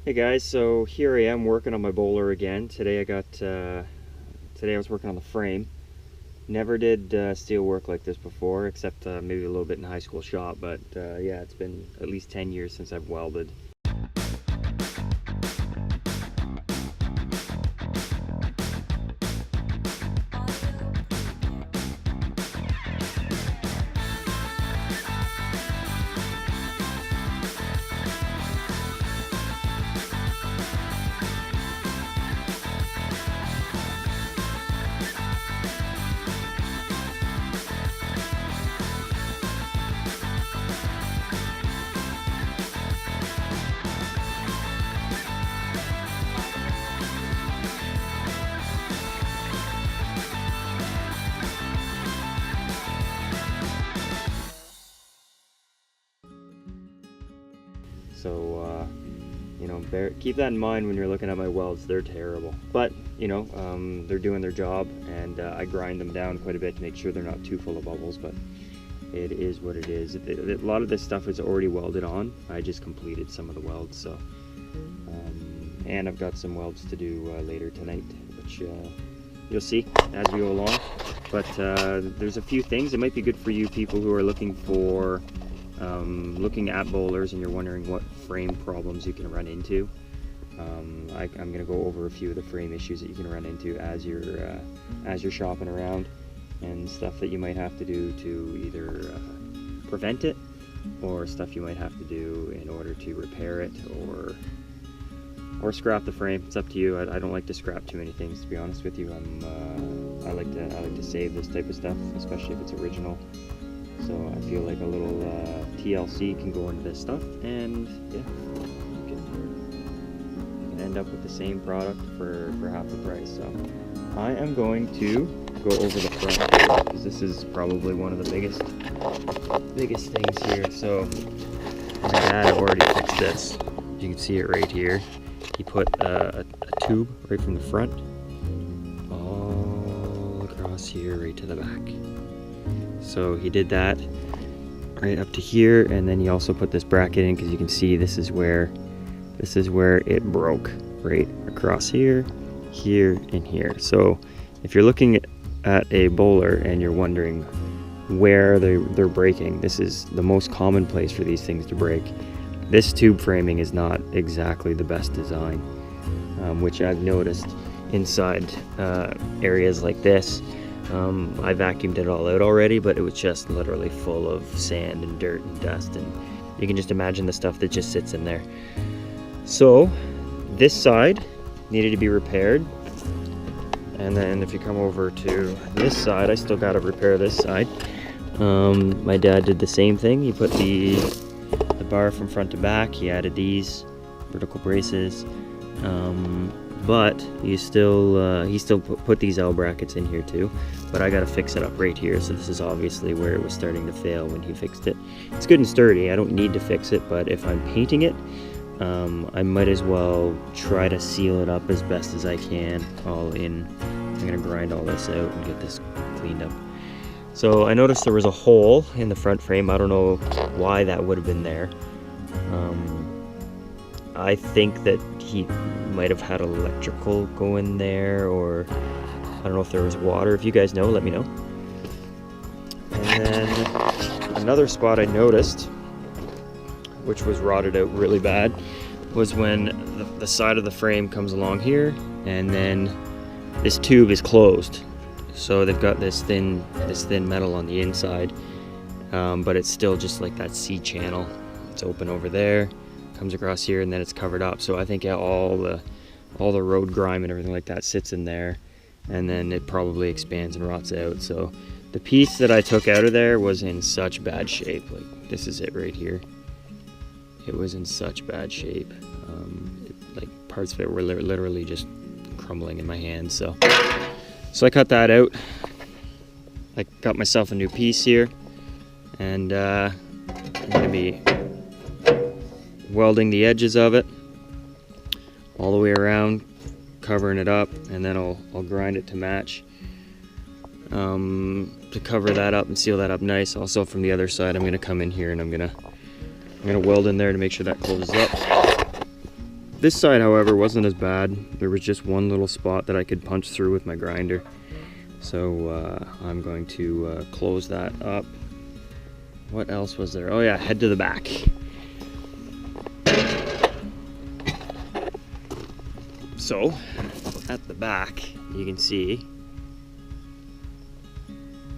Hey guys, so here I am working on my boiler again. Today I was working on the frame. Never did steel work like this before, except maybe a little bit in high school shop, but yeah, it's been at least 10 years since I've welded. So, keep that in mind when you're looking at my welds. They're terrible. But, they're doing their job, and I grind them down quite a bit to make sure they're not too full of bubbles, but it is what it is. A lot of this stuff is already welded on. I just completed some of the welds, so. And I've got some welds to do later tonight, which you'll see as we go along. But there's a few things. It might be good for you people who are looking at bowlers and you're wondering what frame problems you can run into. I'm going to go over a few of the frame issues that you can run into as you're shopping around, and stuff that you might have to do to either prevent it, or stuff you might have to do in order to repair it, or scrap the frame. It's up to you. I don't like to scrap too many things, to be honest with you. I like to save this type of stuff, especially if it's original. So I feel like a little TLC can go into this stuff, and yeah, you can end up with the same product for half the price. So I am going to go over the front, because this is probably one of the biggest things here. So my dad already fixed this. You can see it right here. He put a tube right from the front all across here right to the back. So he did that right up to here, and then he also put this bracket in, because you can see this is where it broke, right across here, here, and here. So if you're looking at a bowler and you're wondering where they're breaking, this is the most common place for these things to break. This tube framing is not exactly the best design, which I've noticed inside areas like this. I vacuumed it all out already, but it was just literally full of sand and dirt and dust, and you can just imagine the stuff that just sits in there. So this side needed to be repaired, and then if you come over to this side, I still got to repair this side. My dad did the same thing. He put the bar from front to back. He added these vertical braces, but he still put these L brackets in here too. But I gotta fix it up right here. So this is obviously where it was starting to fail when he fixed it. It's good and sturdy. I don't need to fix it, but if I'm painting it, I might as well try to seal it up as best as I can all in. I'm gonna grind all this out and get this cleaned up. So I noticed there was a hole in the front frame. I don't know why that would have been there. I think that he might have had electrical going there, or I don't know if there was water. If you guys know, let me know. And then another spot I noticed, which was rotted out really bad, was when the side of the frame comes along here, and then this tube is closed. So they've got this thin metal on the inside, but it's still just like that C channel. It's open over there, comes across here, and then it's covered up. So I think all the road grime and everything like that sits in there, and then it probably expands and rots out. So the piece that I took out of there was in such bad shape. Like, this is it right here. It was in such bad shape. Like, parts of it were literally just crumbling in my hand. So I cut that out. I got myself a new piece here, and I'm gonna be welding the edges of it all the way around, covering it up, and then I'll grind it to match, to cover that up and seal that up nice. Also from the other side, I'm gonna come in here and I'm gonna weld in there to make sure that closes up. This side, however, wasn't as bad. There was just one little spot that I could punch through with my grinder. So I'm going to close that up. What else was there? Oh yeah, head to the back. So, at the back, you can see,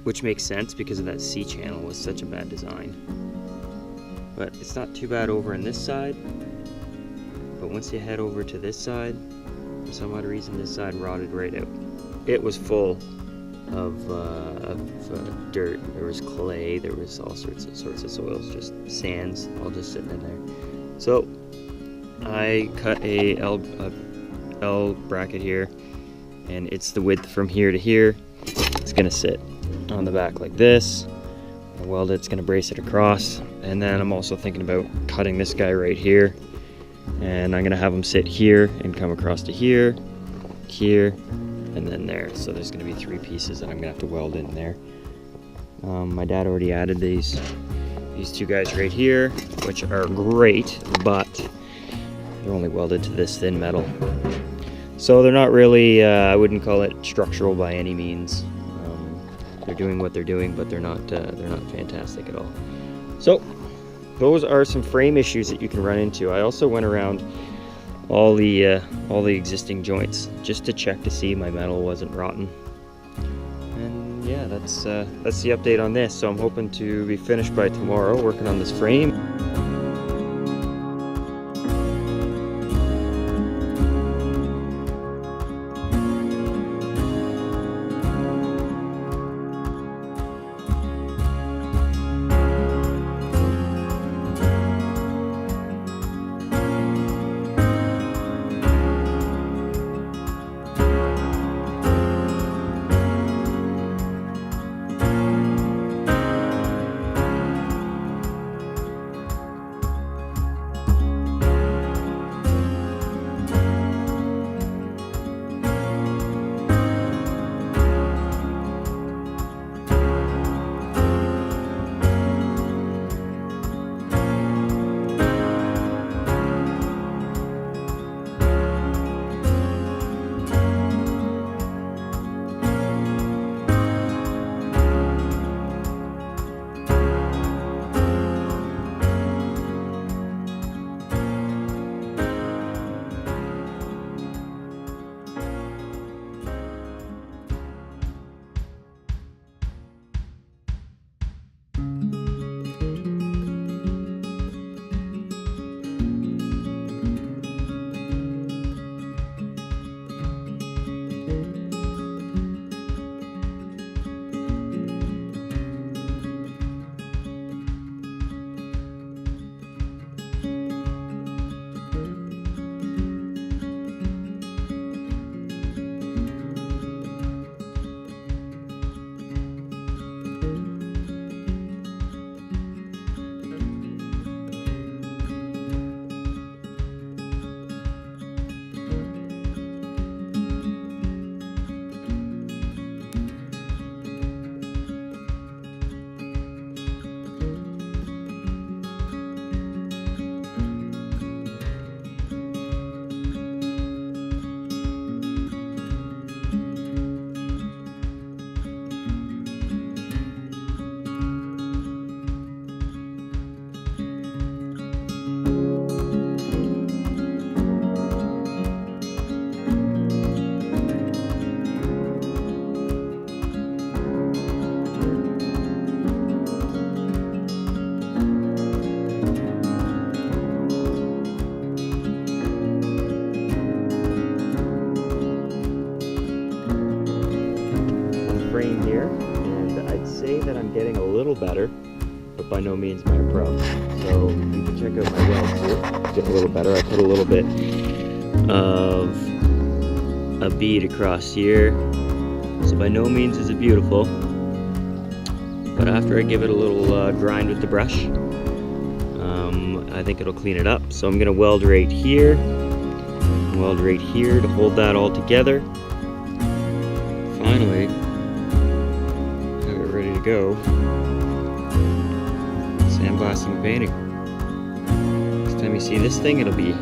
which makes sense because of that C channel was such a bad design. But it's not too bad over on this side. But once you head over to this side, for some odd reason this side rotted right out. It was full of dirt. There was clay, there was all sorts of soils, just sands, all just sitting in there. So I cut a L bracket here, and it's the width from here to here. It's gonna sit on the back like this. I weld it, it's gonna brace it across, and then I'm also thinking about cutting this guy right here, and I'm gonna have him sit here and come across to here, here, and then there. So there's gonna be 3 pieces that I'm gonna have to weld in there. My dad already added these 2 guys right here, which are great, but they're only welded to this thin metal. So they're not really, I wouldn't call it structural by any means. They're doing what they're doing, but they're not fantastic at all. So those are some frame issues that you can run into. I also went around all the existing joints just to check to see my metal wasn't rotten. And yeah, that's the update on this. So I'm hoping to be finished by tomorrow working on this frame. Frame here, and I'd say that I'm getting a little better, but by no means am I a pro. So you can check out my welds here. Getting a little better. I put a little bit of a bead across here, so by no means is it beautiful. But after I give it a little grind with the brush, I think it'll clean it up. So I'm gonna weld right here, weld right here to hold that all together. Finally, ready to go. Sandblasting and painting. Next time you see this thing, it'll be